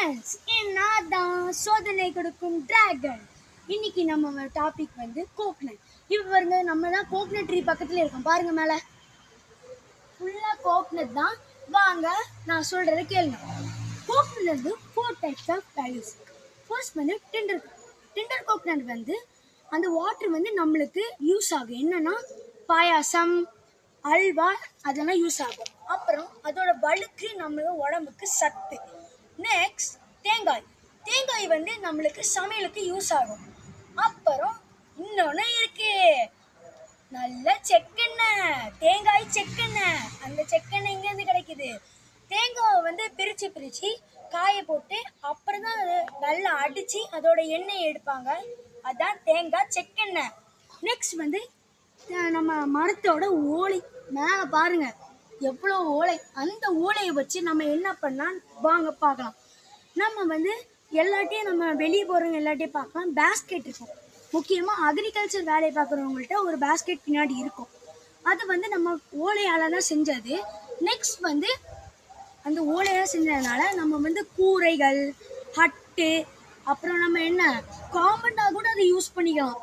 Friends என்னதான் சோதனை கொடுக்கும் டிராகன். இன்னைக்கு நம்ம டாபிக் வந்து கோக்னட். இப்போ பாருங்க, நம்ம தான் கோக்னட் ட்ரீ பக்கத்தில் இருக்கோம். பாருங்க, மேலே ஃபுல்லாக கோக்னட் தான். வாங்க நான் சொல்கிறத கேளுங்க. கோக்னட் வந்து 4 டைப்ஸ் ஆஃப் வேல்யூஸ். ஃபர்ஸ்ட் வந்து டெண்டர் கோக்னட் வந்து அந்த வாட்டர் வந்து நம்மளுக்கு யூஸ் ஆகும். என்னன்னா பாயாசம், அல்வா அதெல்லாம் யூஸ் ஆகும். அப்புறம் அதோட வழுக்கு நம்மளோட உடம்புக்கு சத்து. நெக்ஸ்ட் தேங்காய் வந்து நம்மளுக்கு சமையலுக்கு யூஸ் ஆகும். அப்புறம் இன்னொன்று இருக்கு, நல்ல செக்கெண்ணெய், தேங்காய் செக்கெண்ணெய். அந்த செக்கெண்ணெய் எங்கேருந்து கிடைக்குது? தேங்காயை வந்து பிரித்து காய போட்டு அப்புறம் தான் அதை நல்லா அடித்து அதோட எண்ணெயை எடுப்பாங்க. அதான் தேங்காய் செக்கெண்ணெய். நெக்ஸ்ட் வந்து நம்ம மரத்தோட ஓலை. மேலே பாருங்க எவ்வளோ ஓலை. அந்த ஓலையை வச்சு நம்ம என்ன பண்ணால் வாங்க பார்க்கலாம். நம்ம வந்து எல்லாட்டையும் நம்ம வெளியே போகிறவங்க எல்லாட்டையும் பார்க்கலாம். பேஸ்கெட் இருக்கும். முக்கியமாக அக்ரிகல்ச்சர் வேலையை பார்க்குறவங்கள்ட்ட ஒரு பேஸ்கெட் பின்னாடி இருக்கும். அது வந்து நம்ம ஓலையால் தான் செஞ்சது. நெக்ஸ்ட் வந்து அந்த ஓலையாக செஞ்சதுனால நம்ம வந்து கூரைகள், ஹட்டு, அப்புறம் நம்ம என்ன காம்பவுண்டாக கூட அதை யூஸ் பண்ணிக்கலாம்.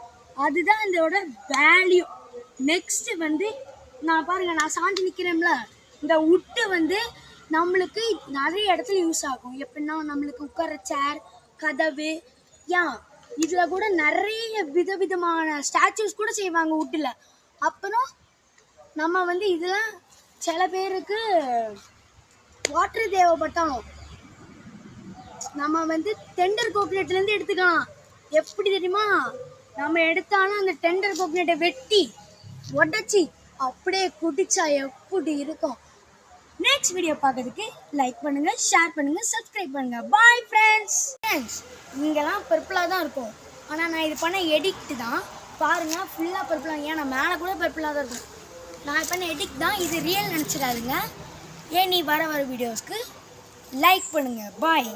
அதுதான் இதோட வேல்யூ. நெக்ஸ்ட் வந்து நான் பாருங்கள், நான் சாஞ்சு நிற்கிறேன்ல, இந்த உட்டு வந்து நம்மளுக்கு நிறைய இடத்துல யூஸ் ஆகும். எப்படின்னா நம்மளுக்கு உட்கார சேர், கதவு, இதில் கூட நிறைய விதவிதமான ஸ்டாச்சூஸ் கூட செய்வாங்க உட்டில். அப்புறம் நம்ம வந்து இதில் சில பேருக்கு வாட்டர் தேவைப்பட்டாலும் நம்ம வந்து டெண்டர் கோகனட்லேருந்து எடுத்துக்கலாம். எப்படி தெரியுமா? நம்ம எடுத்தாலும் அந்த டெண்டர் கோகனட்டை வெட்டி உடச்சி அப்படியே குடிச்சா எப்படி இருக்கும்? நெக்ஸ்ட் வீடியோ பார்க்கறதுக்கு லைக் பண்ணுங்கள், ஷேர் பண்ணுங்கள், சப்ஸ்கிரைப் பண்ணுங்கள். Bye friends. இங்கெல்லாம் பர்பிளாக தான் இருக்கும். ஆனால் நான் இது பண்ண எடிக்ட் தான். பாருங்கள், ஃபுல்லாக பர்பிளாக. ஏன் நான் மேலே கூட பர்பிளாக தான் இருக்கும். நான் பண்ண எடிக்ட் தான். இது ரியல் நினச்சிடாதுங்க. நீ வர வீடியோஸ்க்கு லைக் பண்ணுங்கள். பாய்.